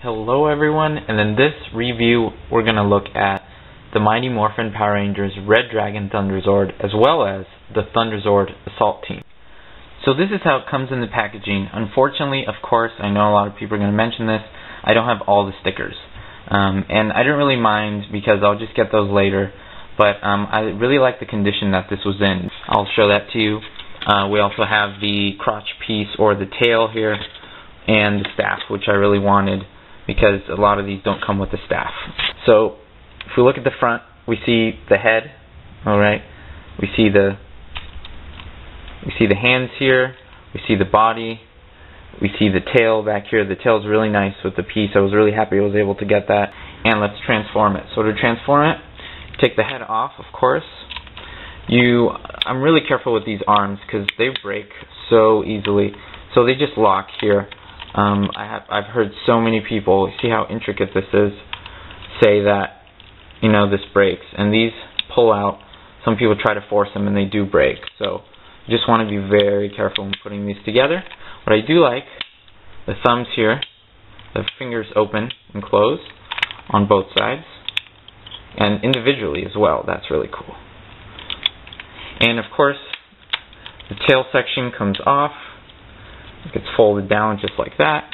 Hello everyone, and in this review we're going to look at the Mighty Morphin Power Rangers Red Dragon Thunderzord as well as the Thunderzord Assault Team. So this is how it comes in the packaging. Unfortunately, of course, I know a lot of people are going to mention this, I don't have all the stickers. And I didn't really mind because I'll just get those later, but I really like the condition that this was in. I'll show that to you. We also have the crotch piece or the tail here and the staff, which I really wanted, because a lot of these don't come with the staff. So if we look at the front, we see the head, alright, we see the hands here, we see the body, we see the tail back here. The tail is really nice with the piece. I was really happy I was able to get that. And let's transform it. So to transform it, take the head off, of course. I'm really careful with these arms because they break so easily. So they just lock here. I've heard so many people, see how intricate this is, say that, this breaks. And these pull out. Some people try to force them and they do break. So you just want to be very careful when putting these together. What I do like, the thumbs here, the fingers open and close on both sides. And individually as well. That's really cool. And of course, the tail section comes off. It gets folded down just like that.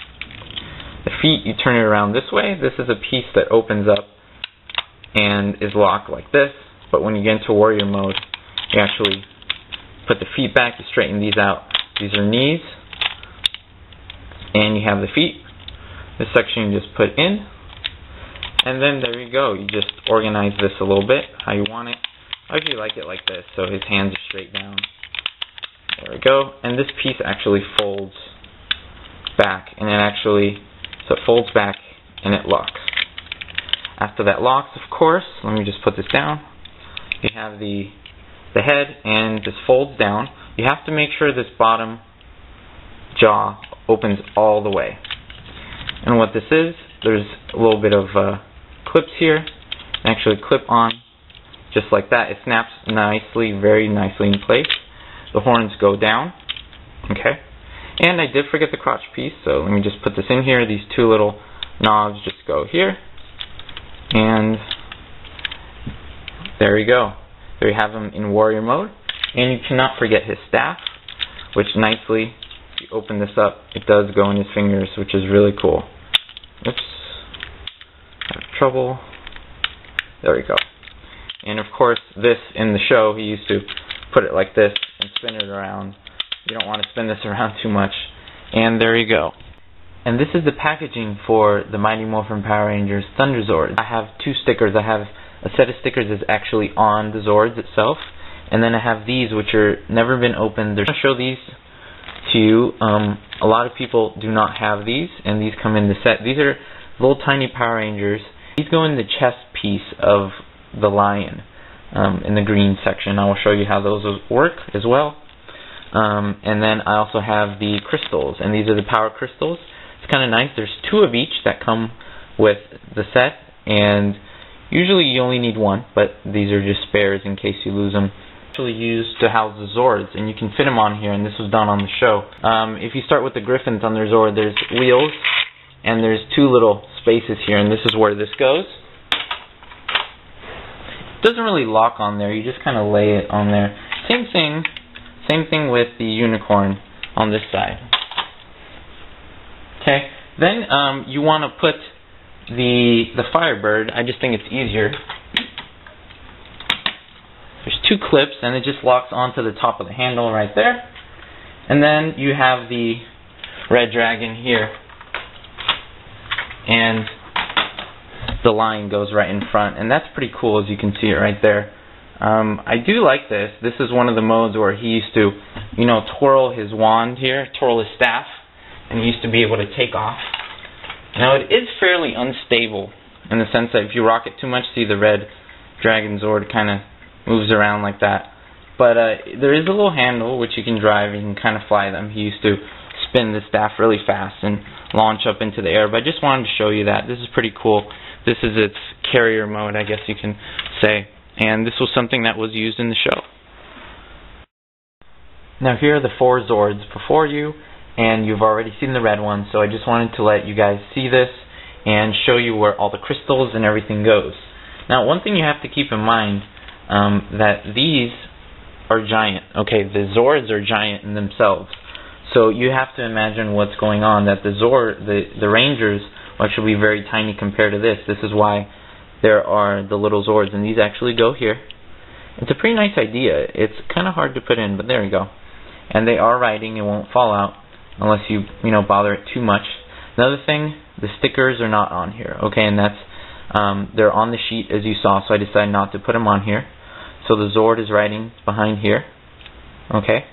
The feet, you turn it around this way. This is a piece that opens up and is locked like this. But when you get into warrior mode, you actually put the feet back, you straighten these out. These are knees. And you have the feet. This section you just put in. And then there you go. You just organize this a little bit, how you want it. I usually like it like this, so his hands are straight down. There we go. And this piece actually folds back, and so it folds back and it locks. After that locks, of course, let me just put this down. You have the head, and this folds down. You have to make sure this bottom jaw opens all the way. And what this is, there's a little bit of clips here, actually clip on just like that. It snaps nicely, very nicely in place. The horns go down, okay? And I did forget the crotch piece, so let me just put this in here. These two little knobs just go here, and there you go. There you have him in warrior mode. And you cannot forget his staff, which nicely, if you open this up, it does go in his fingers, which is really cool. Oops, I have trouble. There we go. And of course, this in the show, he used to put it like this and spin it around. You don't want to spin this around too much. And there you go. And this is the packaging for the Mighty Morphin Power Rangers Thunderzord. I have two stickers. I have a set of stickers that's actually on the Zords itself. And then I have these which are never been opened. I'm going to show these to you. A lot of people do not have these, and these come in the set. These are little tiny Power Rangers. These go in the chest piece of the lion in the green section. I will show you how those work as well. And then I also have the crystals, and these are the power crystals. It's kind of nice. There's two of each that come with the set, and usually you only need one, but these are just spares in case you lose them. Actually used to house the Zords, and you can fit them on here, and this was done on the show. If you start with the Griffin Thunderzord, there's wheels, and there's two little spaces here, and this is where this goes. It doesn't really lock on there, you just kind of lay it on there. Same thing with the unicorn on this side. Okay, then you want to put the Firebird. I just think it's easier. There's two clips, and it just locks onto the top of the handle right there. And then you have the Red Dragon here, and the line goes right in front, and that's pretty cool, as you can see it right there. I do like this. This is one of the modes where he used to, twirl his wand here, twirl his staff, and he used to be able to take off. Now it is fairly unstable in the sense that if you rock it too much, see the Red Dragon Zord kind of moves around like that. But there is a little handle which you can drive, and you can kind of fly them. He used to spin the staff really fast and launch up into the air, but I just wanted to show you that. This is pretty cool. This is its carrier mode, I guess you can say. And this was something that was used in the show. Now here are the four Zords before you, and you've already seen the red one, so I just wanted to let you guys see this and show you where all the crystals and everything goes. Now, one thing you have to keep in mind, that these are giant. Okay, the Zords are giant in themselves. So you have to imagine what's going on, that the Rangers will actually be very tiny compared to this. This is why there are the little Zords, and these actually go here. It's a pretty nice idea. It's kind of hard to put in, but there you go. And they are riding, it won't fall out unless you bother it too much. Another thing, the stickers are not on here, okay, and that's they're on the sheet as you saw, so I decided not to put them on here. So the Zord is riding behind here, okay,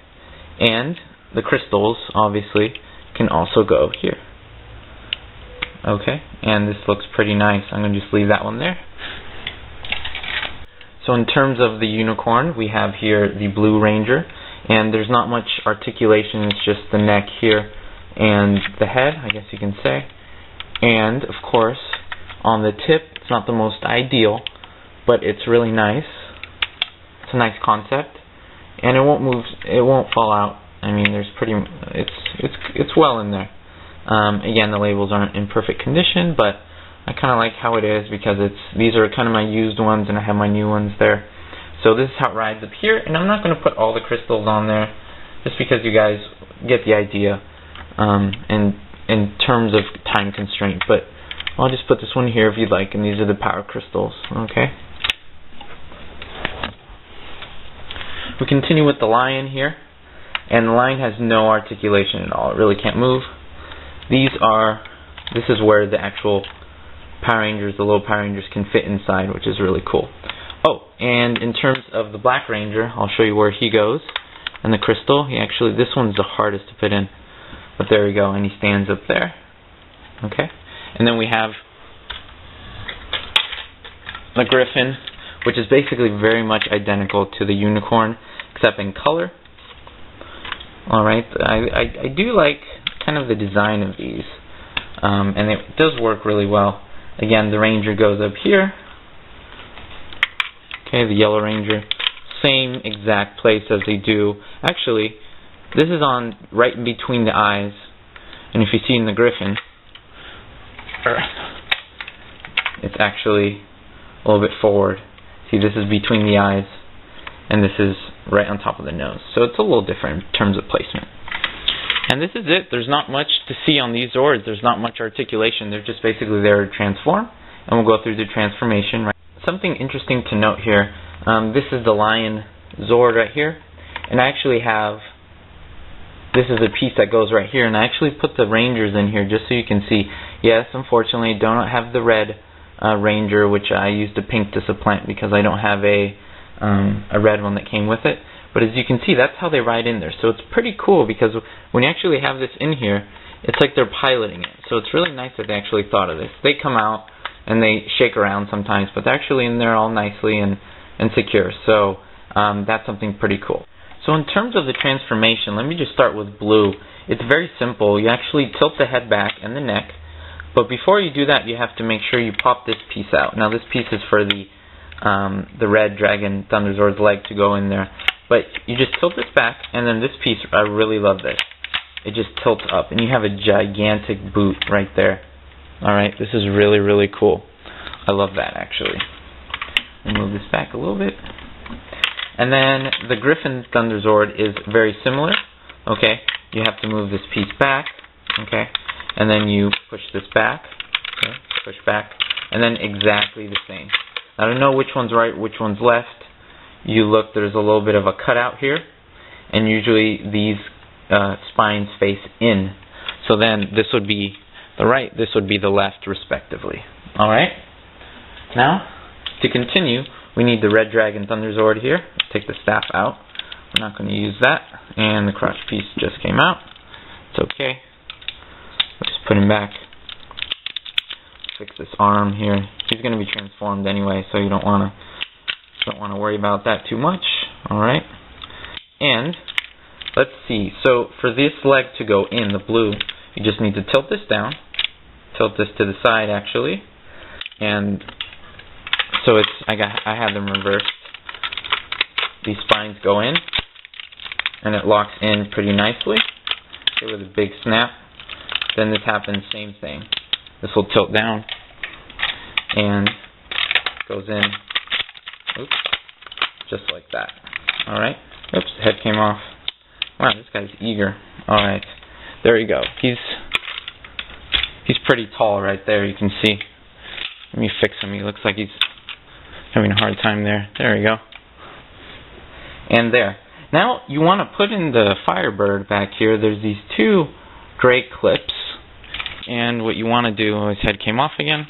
and the crystals obviously can also go here, okay, and this looks pretty nice. I'm going to just leave that one there. So in terms of the unicorn, we have here the Blue Ranger, and there's not much articulation, it's just the neck here and the head, I guess you can say. And of course, on the tip, it's not the most ideal, but it's really nice. It's a nice concept, and it won't move, it won't fall out. I mean, it's well in there. Again, the labels aren't in perfect condition, but I kind of like how it is because these are kind of my used ones, and I have my new ones there. So this is how it rides up here, and I'm not going to put all the crystals on there, just because you guys get the idea, in terms of time constraint. But I'll just put this one here if you'd like, and these are the power crystals. Okay. We continue with the lion here, and the lion has no articulation at all. It really can't move. This is where the actual Power Rangers, the little Power Rangers, can fit inside, which is really cool. Oh, and in terms of the Black Ranger, I'll show you where he goes. And the crystal, this one's the hardest to put in. But there we go, and he stands up there. Okay. And then we have the Griffin, which is basically very much identical to the unicorn, except in color. Alright, I do like kind of the design of these. And it does work really well. Again, the Ranger goes up here. Okay, the Yellow Ranger, same exact place as they do. Actually, this is on right in between the eyes. And if you see in the Griffin, it's actually a little bit forward. See, this is between the eyes, and this is right on top of the nose. So it's a little different in terms of placement. And this is it. There's not much to see on these Zords. There's not much articulation. They're just basically there to transform, and we'll go through the transformation. Right. Something interesting to note here, this is the Lion Zord right here, and I actually have, this is a piece that goes right here, and I actually put the Rangers in here just so you can see. Yes, unfortunately, I don't have the red Ranger, which I used a pink to supplant because I don't have a red one that came with it. But as you can see, that's how they ride in there. So it's pretty cool because when you actually have this in here, it's like they're piloting it. So it's really nice that they actually thought of this. They come out and they shake around sometimes, but they're actually in there all nicely and secure. So that's something pretty cool. So in terms of the transformation, let me just start with blue. It's very simple. You actually tilt the head back and the neck. But before you do that, you have to make sure you pop this piece out. Now this piece is for the red dragon Thunderzord's leg to go in there. But you just tilt this back, and then this piece, I really love this. It just tilts up, and you have a gigantic boot right there. Alright, this is really, really cool. I love that, actually. I'll move this back a little bit. And then the Griffin Thunderzord is very similar. Okay, you have to move this piece back. Okay, and then you push this back. Okay, push back. And then exactly the same. I don't know which one's right, which one's left. You look, there's a little bit of a cutout here, and usually these spines face in. So then this would be the right, this would be the left, respectively. Alright? Now, to continue, we need the Red Dragon Thunderzord here. Take the staff out. We're not going to use that. And the crotch piece just came out. It's okay. Let's just put him back. Fix this arm here. He's going to be transformed anyway, so you don't want to worry about that too much. Alright. And let's see. So for this leg to go in, the blue, you just need to tilt this down. Tilt this to the side actually. And so it's I have them reversed. These spines go in and it locks in pretty nicely. Okay, with a big snap. Then this happens, same thing. this will tilt down and goes in, oops, just like that. Alright, oops, the head came off. Wow, this guy's eager. Alright, there you go. He's pretty tall right there, you can see. Let me fix him. He looks like he's having a hard time there. There we go. And there. Now you want to put in the Firebird back here. There's these two gray clips, and what you want to do, his head came off again.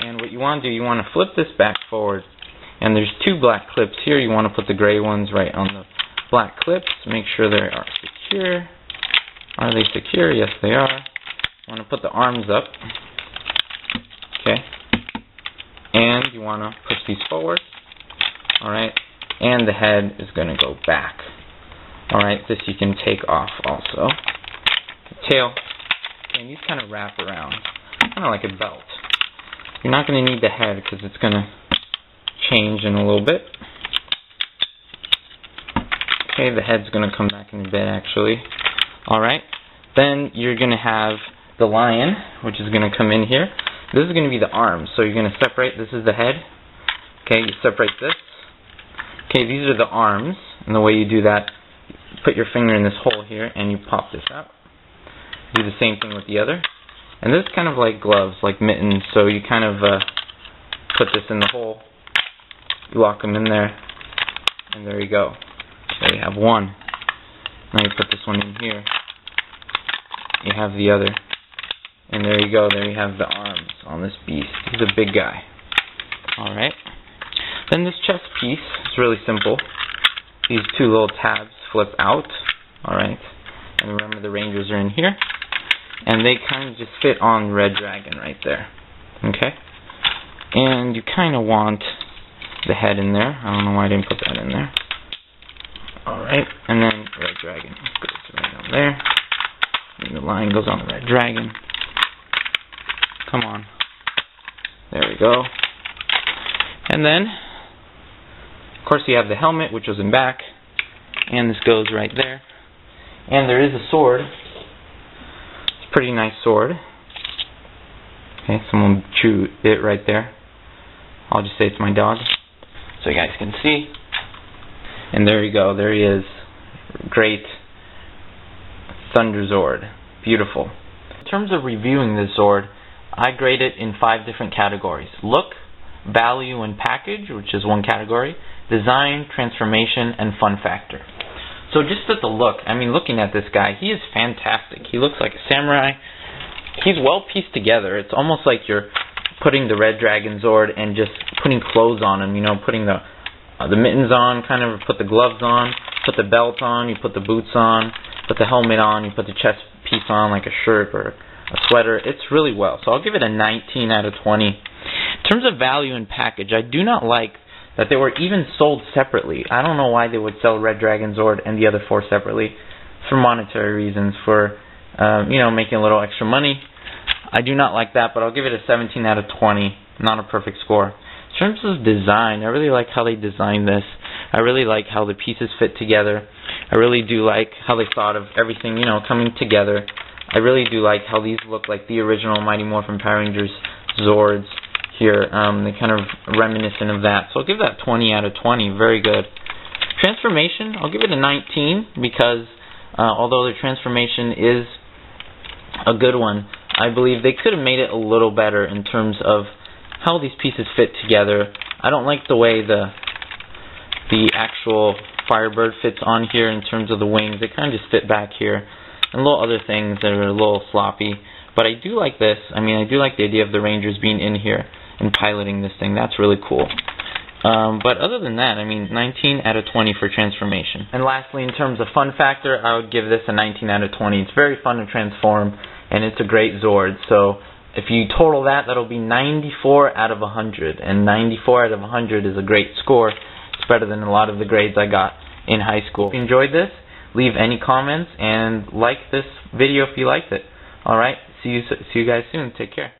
And what you want to do, you want to flip this back forward, and there's two black clips here. You want to put the gray ones right on the black clips. Make sure they are secure. Are they secure? Yes, they are. You want to put the arms up. Okay. And you want to push these forward. Alright. And the head is going to go back. Alright, this you can take off also. The tail, and these kind of wrap around. Kind of like a belt. You're not going to need the head because it's going to change in a little bit. Okay, the head's going to come back in a bit actually. Alright, then you're going to have the lion, which is going to come in here. This is going to be the arms, so you're going to separate. This is the head. Okay, you separate this. Okay, these are the arms, and the way you do that, you put your finger in this hole here, and you pop this out. Do the same thing with the other. And this is kind of like gloves, like mittens, so you kind of put this in the hole, you lock them in there, and there you go. There you have one. Now you put this one in here, you have the other, and there you go, there you have the arms on this beast. He's a big guy. Alright. Then this chest piece is really simple. These two little tabs flip out. Alright. And remember the Rangers are in here. And they kind of just fit on Red Dragon right there. Okay. And you kind of want the head in there. I don't know why I didn't put that in there. Alright. And then Red Dragon goes right on there. And the line goes on the Red Dragon. Come on. There we go. And then, of course, you have the helmet, which was in back. And this goes right there. And there is a sword. It's a pretty nice sword. Okay, someone chewed it right there. I'll just say it's my dog, so you guys can see. And there you go. There he is. Great Thunderzord. Beautiful. In terms of reviewing this Zord, I grade it in 5 different categories. Look, value, and package, which is one category. Design, transformation, and fun factor. So just at the look, I mean, looking at this guy, he is fantastic. He looks like a samurai. He's well pieced together. It's almost like you're putting the Red Dragon Zord and just putting clothes on him, you know, putting the mittens on, kind of put the gloves on, put the belt on, you put the boots on, put the helmet on, you put the chest piece on like a shirt or a sweater. It's really well. So I'll give it a 19 out of 20. In terms of value and package, I do not like that they were even sold separately. I don't know why they would sell Red Dragon Zord and the other 4 separately for monetary reasons, for you know, making a little extra money. I do not like that, but I'll give it a 17 out of 20. Not a perfect score. In terms of design, I really like how they designed this. I really like how the pieces fit together. I really do like how they thought of everything, you know, coming together. I really do like how these look like the original Mighty Morphin Power Rangers Zords here. They kind of reminiscent of that. So I'll give that 20 out of 20. Very good. Transformation, I'll give it a 19 because although the transformation is a good one, I believe they could have made it a little better in terms of how these pieces fit together. I don't like the way the actual Firebird fits on here in terms of the wings. They kind of just fit back here. And little other things that are a little sloppy. But I do like this. I mean, I do like the idea of the Rangers being in here and piloting this thing. That's really cool. But other than that, I mean, 19 out of 20 for transformation. And lastly, in terms of fun factor, I would give this a 19 out of 20. It's very fun to transform, and it's a great Zord. So if you total that, that'll be 94 out of 100. And 94 out of 100 is a great score. It's better than a lot of the grades I got in high school. If you enjoyed this, leave any comments and like this video if you liked it. Alright, see you guys soon. Take care.